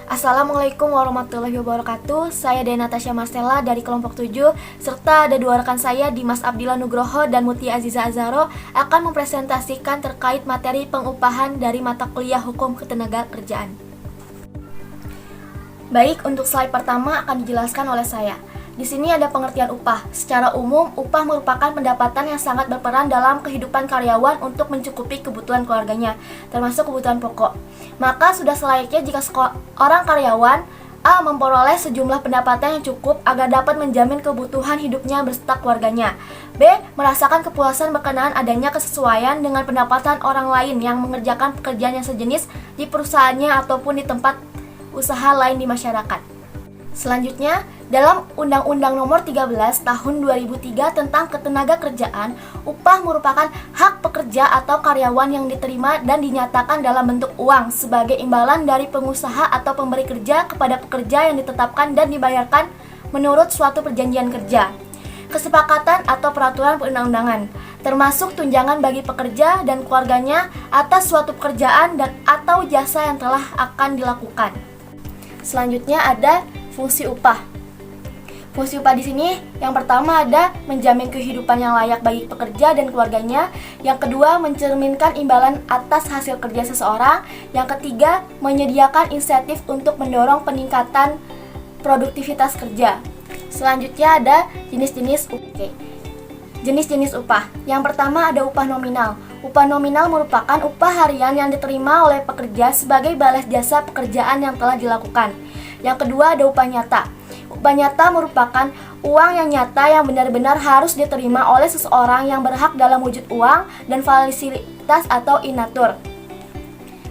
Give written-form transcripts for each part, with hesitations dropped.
Assalamualaikum warahmatullahi wabarakatuh. Saya Dena Tasya Marcella dari kelompok 7, serta ada dua rekan saya, Dimas Abdillah Nugroho dan Mutia Aziza Azharo, akan mempresentasikan terkait materi pengupahan dari mata kuliah Hukum Ketenagakerjaan. Baik, untuk slide pertama akan dijelaskan oleh saya. Di sini ada pengertian upah. Secara umum, upah merupakan pendapatan yang sangat berperan dalam kehidupan karyawan untuk mencukupi kebutuhan keluarganya, termasuk kebutuhan pokok. Maka sudah selayaknya jika orang karyawan A memperoleh sejumlah pendapatan yang cukup agar dapat menjamin kebutuhan hidupnya beserta keluarganya. B merasakan kepuasan berkenaan adanya kesesuaian dengan pendapatan orang lain yang mengerjakan pekerjaan yang sejenis di perusahaannya ataupun di tempat usaha lain di masyarakat. Selanjutnya, dalam Undang-Undang Nomor 13 Tahun 2003 tentang Ketenagakerjaan, upah merupakan hak pekerja atau karyawan yang diterima dan dinyatakan dalam bentuk uang sebagai imbalan dari pengusaha atau pemberi kerja kepada pekerja yang ditetapkan dan dibayarkan menurut suatu perjanjian kerja, kesepakatan atau peraturan perundang-undangan, termasuk tunjangan bagi pekerja dan keluarganya atas suatu pekerjaan dan atau jasa yang telah akan dilakukan. Selanjutnya ada fungsi upah. Fungsi upah di sini yang pertama ada menjamin kehidupan yang layak bagi pekerja dan keluarganya. Yang kedua, mencerminkan imbalan atas hasil kerja seseorang. Yang ketiga, menyediakan insentif untuk mendorong peningkatan produktivitas kerja. Selanjutnya ada jenis-jenis upah. Jenis-jenis upah. Yang pertama ada upah nominal. Upah nominal merupakan upah harian yang diterima oleh pekerja sebagai balas jasa pekerjaan yang telah dilakukan. Yang kedua ada upah nyata. Upah nyata merupakan uang yang nyata yang benar-benar harus diterima oleh seseorang yang berhak dalam wujud uang dan fasilitas atau inatur.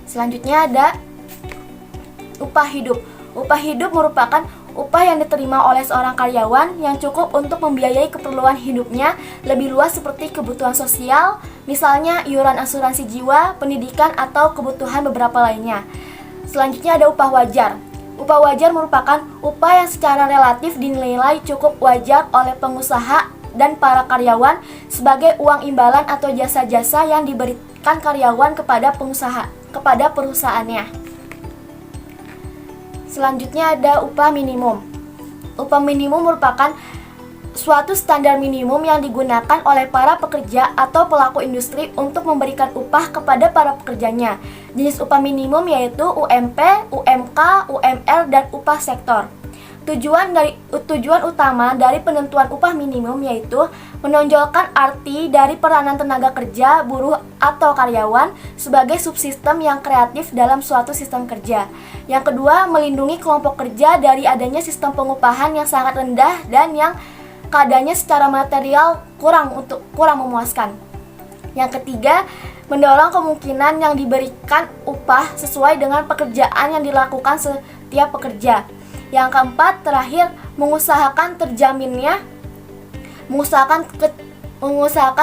Selanjutnya ada upah hidup. Upah hidup merupakan upah yang diterima oleh seorang karyawan yang cukup untuk membiayai keperluan hidupnya lebih luas seperti kebutuhan sosial, misalnya iuran asuransi jiwa, pendidikan, atau kebutuhan beberapa lainnya. Selanjutnya ada upah wajar. Upah wajar merupakan upah yang secara relatif dinilai cukup wajar oleh pengusaha dan para karyawan sebagai uang imbalan atau jasa-jasa yang diberikan karyawan kepada perusahaannya. Selanjutnya ada upah minimum. Upah minimum merupakan suatu standar minimum yang digunakan oleh para pekerja atau pelaku industri untuk memberikan upah kepada para pekerjanya. Jenis upah minimum yaitu UMP, UMK, UMR, dan upah sektor. Tujuan utama dari penentuan upah minimum yaitu menonjolkan arti dari peranan tenaga kerja, buruh, atau karyawan sebagai subsistem yang kreatif dalam suatu sistem kerja. Yang kedua, melindungi kelompok kerja dari adanya sistem pengupahan yang sangat rendah dan yang keadaannya secara material kurang memuaskan. Yang ketiga, mendorong kemungkinan yang diberikan upah sesuai dengan pekerjaan yang dilakukan setiap pekerja. Yang keempat, terakhir, mengusahakan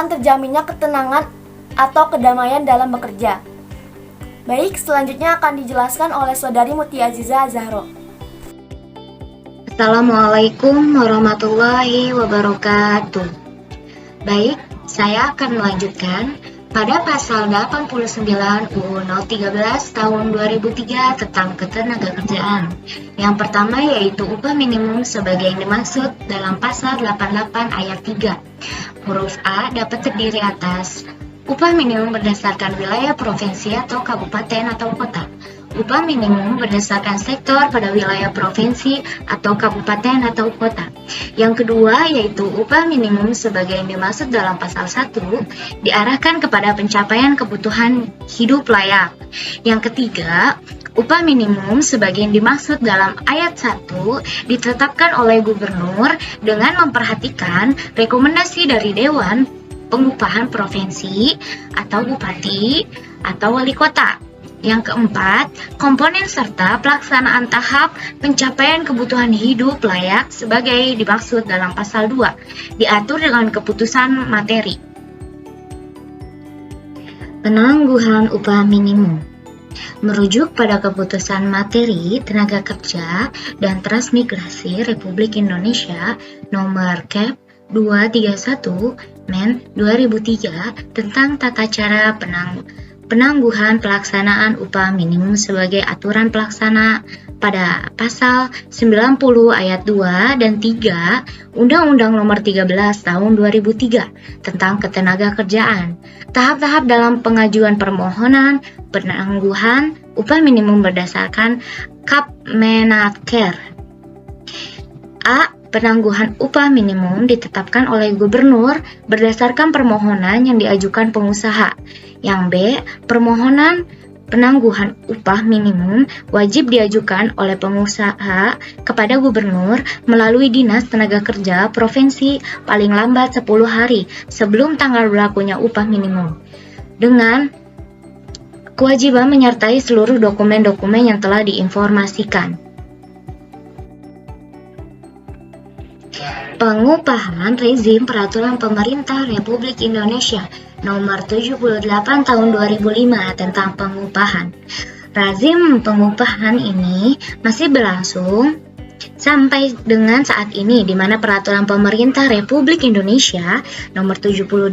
terjaminnya ketenangan atau kedamaian dalam bekerja. Baik, selanjutnya akan dijelaskan oleh Saudari Mutia Aziza Azharo. Assalamualaikum warahmatullahi wabarakatuh. Baik, saya akan melanjutkan pada pasal 89 UU No 13 tahun 2003 tentang ketenagakerjaan. Yang pertama yaitu upah minimum sebagai yang dimaksud dalam pasal 88 ayat 3. Huruf A dapat terdiri atas upah minimum berdasarkan wilayah provinsi atau kabupaten atau kota. Upah minimum berdasarkan sektor pada wilayah provinsi atau kabupaten atau kota. Yang kedua yaitu upah minimum sebagai yang dimaksud dalam pasal 1 diarahkan kepada pencapaian kebutuhan hidup layak. Yang ketiga, upah minimum sebagai yang dimaksud dalam ayat 1 ditetapkan oleh gubernur dengan memperhatikan rekomendasi dari Dewan Pengupahan Provinsi atau Bupati atau Wali Kota. Yang keempat, komponen serta pelaksanaan tahap pencapaian kebutuhan hidup layak sebagai dimaksud dalam pasal 2, diatur dengan keputusan materi. Penangguhan upah minimum merujuk pada keputusan materi tenaga kerja dan transmigrasi Republik Indonesia nomor Kep 231 Men 2003 tentang tata cara penangguhan pelaksanaan upah minimum sebagai aturan pelaksana pada pasal 90 ayat 2 dan 3 Undang-Undang Nomor 13 Tahun 2003 tentang Ketenagakerjaan. Tahap-tahap dalam pengajuan permohonan penangguhan upah minimum berdasarkan Kepmenaker. A. Penangguhan upah minimum ditetapkan oleh gubernur berdasarkan permohonan yang diajukan pengusaha. Yang B. Permohonan penangguhan upah minimum wajib diajukan oleh pengusaha kepada gubernur melalui Dinas Tenaga Kerja Provinsi paling lambat 10 hari sebelum tanggal berlakunya upah minimum, dengan kewajiban menyertai seluruh dokumen-dokumen yang telah diinformasikan. Pengupahan rezim peraturan pemerintah Republik Indonesia Nomor 78 Tahun 2005 tentang pengupahan. Rezim pengupahan ini masih berlangsung sampai dengan saat ini, di mana peraturan pemerintah Republik Indonesia Nomor 78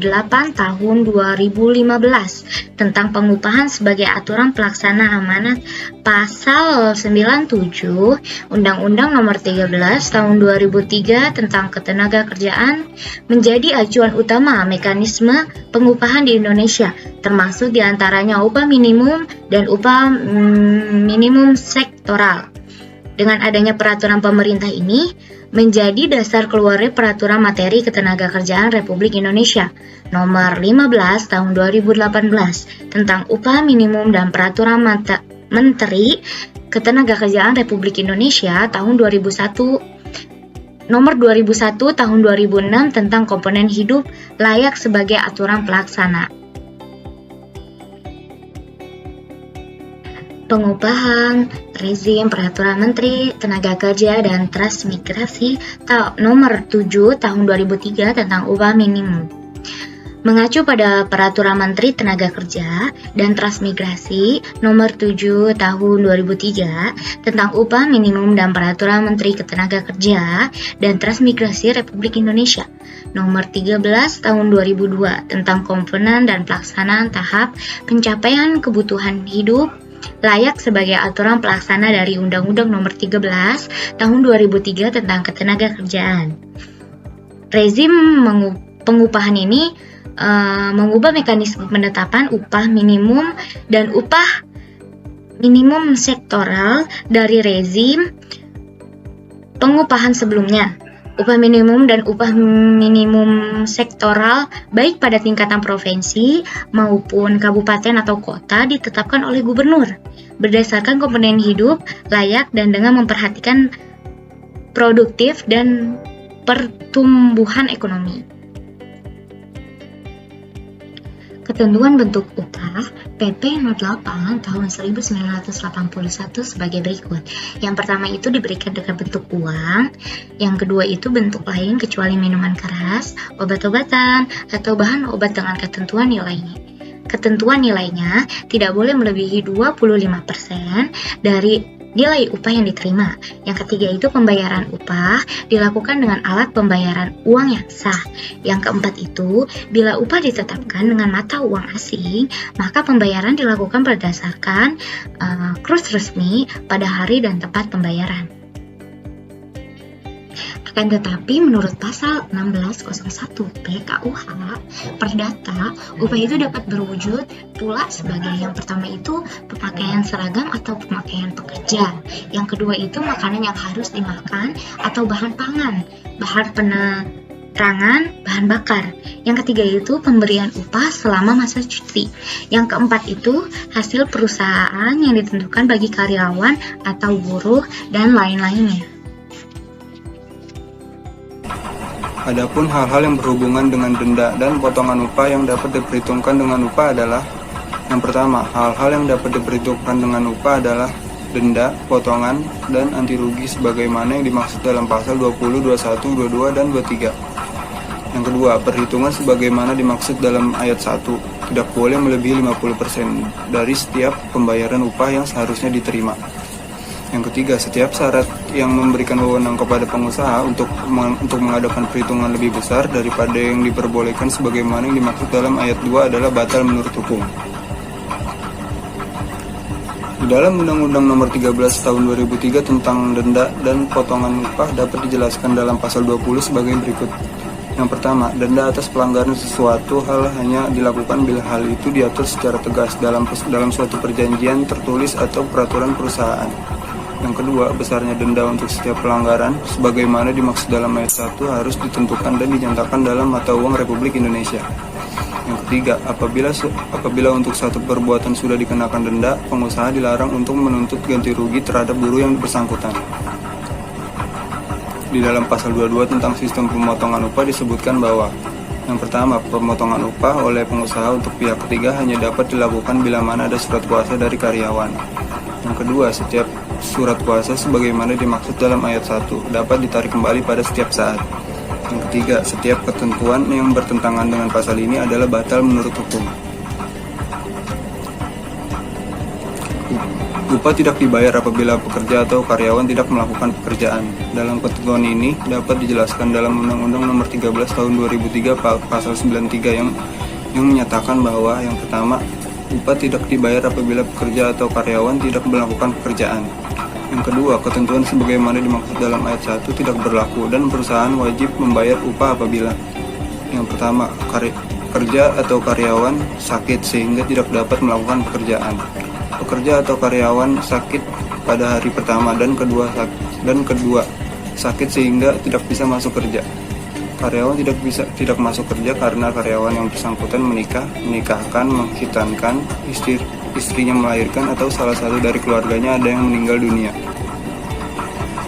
Tahun 2015 tentang pengupahan sebagai aturan pelaksana amanat Pasal 97 Undang-Undang Nomor 13 Tahun 2003 tentang Ketenagakerjaan menjadi acuan utama mekanisme pengupahan di Indonesia, termasuk diantaranya upah minimum dan upah minimum sektoral. Dengan adanya peraturan pemerintah ini, menjadi dasar keluarnya Peraturan Materi Ketenagakerjaan Republik Indonesia Nomor 15 Tahun 2018 tentang upah minimum dan Peraturan Menteri Ketenagakerjaan Republik Indonesia Tahun 2001 Nomor 2001 Tahun 2006 tentang komponen hidup layak sebagai aturan pelaksana. Pengupahan rezim Peraturan Menteri Tenaga Kerja dan Transmigrasi Nomor 7 Tahun 2003 tentang upah minimum. Mengacu pada Peraturan Menteri Tenaga Kerja dan Transmigrasi Nomor 7 Tahun 2003 tentang upah minimum dan Peraturan Menteri Ketenaga Kerja dan Transmigrasi Republik Indonesia Nomor 13 Tahun 2002 tentang komponen dan pelaksanaan tahap pencapaian kebutuhan hidup layak sebagai aturan pelaksana dari Undang-Undang Nomor 13 Tahun 2003 tentang Ketenagakerjaan. Rezim pengupahan ini mengubah mekanisme penetapan upah minimum dan upah minimum sektoral dari rezim pengupahan sebelumnya. Upah minimum dan upah minimum sektoral baik pada tingkatan provinsi maupun kabupaten atau kota ditetapkan oleh gubernur berdasarkan komponen hidup layak dan dengan memperhatikan produktif dan pertumbuhan ekonomi. Ketentuan bentuk upah PP 08 tahun 1981 sebagai berikut. Yang pertama itu diberikan dengan bentuk uang, yang kedua itu bentuk lain kecuali minuman keras, obat-obatan, atau bahan obat dengan ketentuan nilainya. Ketentuan nilainya tidak boleh melebihi 25% dari nilai upah yang diterima. Yang ketiga itu pembayaran upah dilakukan dengan alat pembayaran uang yang sah. Yang keempat itu, bila upah ditetapkan dengan mata uang asing, maka pembayaran dilakukan berdasarkan kurs resmi pada hari dan tempat pembayaran. Akan tetapi menurut pasal 1601 PKUH Perdata, upah itu dapat berwujud pula sebagai yang pertama itu pemakaian seragam atau pemakaian pekerja. Yang kedua itu makanan yang harus dimakan atau bahan pangan, bahan penerangan, bahan bakar. Yang ketiga itu pemberian upah selama masa cuti. Yang keempat itu hasil perusahaan yang ditentukan bagi karyawan atau buruh dan lain-lainnya. Adapun hal-hal yang berhubungan dengan denda dan potongan upah yang dapat diperhitungkan dengan upah adalah: yang pertama, hal-hal yang dapat diperhitungkan dengan upah adalah denda, potongan, dan anti rugi sebagaimana yang dimaksud dalam pasal 20, 21, 22, dan 23. Yang kedua, perhitungan sebagaimana dimaksud dalam ayat 1, tidak boleh melebihi 50% dari setiap pembayaran upah yang seharusnya diterima. Yang ketiga, setiap syarat yang memberikan wewenang kepada pengusaha untuk mengadakan perhitungan lebih besar daripada yang diperbolehkan sebagaimana yang dimaksud dalam ayat 2 adalah batal menurut hukum. dalam Undang-Undang Nomor 13 Tahun 2003 tentang denda dan potongan upah dapat dijelaskan dalam pasal 20 sebagai berikut. Yang pertama, denda atas pelanggaran sesuatu hal hanya dilakukan bila hal itu diatur secara tegas dalam suatu perjanjian tertulis atau peraturan perusahaan. Yang kedua, besarnya denda untuk setiap pelanggaran sebagaimana dimaksud dalam ayat 1 harus ditentukan dan dinyatakan dalam mata uang Republik Indonesia. Yang ketiga, apabila untuk satu perbuatan sudah dikenakan denda, pengusaha dilarang untuk menuntut ganti rugi terhadap buruh yang bersangkutan. Di dalam pasal 22 tentang sistem pemotongan upah disebutkan bahwa yang pertama, pemotongan upah oleh pengusaha untuk pihak ketiga hanya dapat dilakukan bila mana ada surat kuasa dari karyawan. Yang kedua, setiap surat kuasa sebagaimana dimaksud dalam ayat 1 dapat ditarik kembali pada setiap saat. Yang ketiga, setiap ketentuan yang bertentangan dengan pasal ini adalah batal menurut hukum. Upah tidak dibayar apabila pekerja atau karyawan tidak melakukan pekerjaan. Dalam ketentuan ini dapat dijelaskan dalam Undang-Undang Nomor 13 Tahun 2003 pasal 93 yang menyatakan bahwa yang pertama, upah tidak dibayar apabila pekerja atau karyawan tidak melakukan pekerjaan. Yang kedua, ketentuan sebagaimana dimaksud dalam ayat 1 tidak berlaku dan perusahaan wajib membayar upah apabila yang pertama, pekerja atau karyawan sakit sehingga tidak dapat melakukan pekerjaan. Pekerja atau karyawan sakit pada hari pertama dan kedua sakit sehingga tidak bisa masuk kerja. Karyawan tidak masuk kerja karena karyawan yang bersangkutan menikahkan, mengkhitankan, istrinya melahirkan atau salah satu dari keluarganya ada yang meninggal dunia.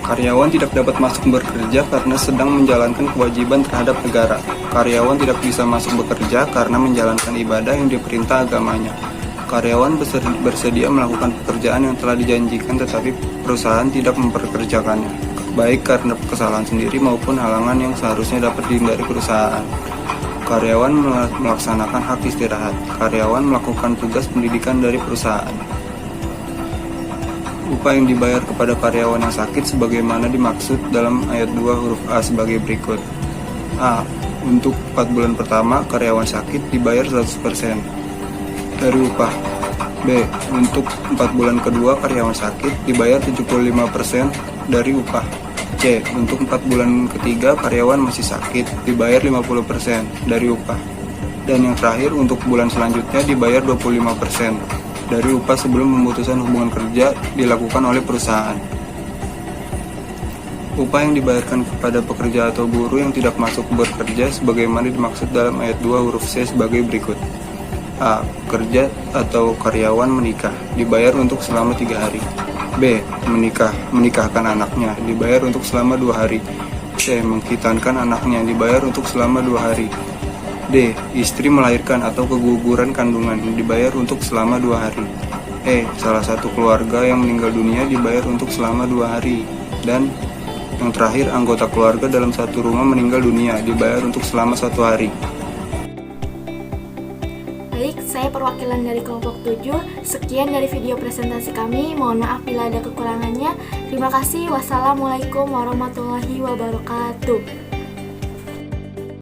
Karyawan tidak dapat masuk bekerja karena sedang menjalankan kewajiban terhadap negara. Karyawan tidak bisa masuk bekerja karena menjalankan ibadah yang diperintah agamanya. Karyawan bersedia melakukan pekerjaan yang telah dijanjikan tetapi perusahaan tidak memperkerjakannya, baik karena kesalahan sendiri maupun halangan yang seharusnya dapat dihindari perusahaan. Karyawan melaksanakan hak istirahat. Karyawan melakukan tugas pendidikan dari perusahaan. Upah yang dibayar kepada karyawan yang sakit sebagaimana dimaksud dalam ayat 2 huruf A sebagai berikut. A. Untuk 4 bulan pertama, karyawan sakit dibayar 100% dari upah. B. Untuk 4 bulan kedua, karyawan sakit dibayar 75% dari upah. C. Untuk 4 bulan ketiga, karyawan masih sakit dibayar 50% dari upah. Dan yang terakhir, untuk bulan selanjutnya dibayar 25% dari upah sebelum pemutusan hubungan kerja dilakukan oleh perusahaan. Upah yang dibayarkan kepada pekerja atau buruh yang tidak masuk bekerja sebagaimana dimaksud dalam ayat 2 huruf C sebagai berikut. A. Pekerja atau karyawan menikah dibayar untuk selama 3 hari. B. Menikahkan anaknya dibayar untuk selama 2 hari. C. Mengkhitankan anaknya dibayar untuk selama 2 hari. D. Istri melahirkan atau keguguran kandungan dibayar untuk selama 2 hari. E. Salah satu keluarga yang meninggal dunia dibayar untuk selama 2 hari. Dan yang terakhir, anggota keluarga dalam satu rumah meninggal dunia dibayar untuk selama 1 hari. Baik, saya perwakilan dari kelompok 7. Sekian dari video presentasi kami. Mohon maaf bila ada kekurangannya. Terima kasih. Wassalamualaikum warahmatullahi wabarakatuh.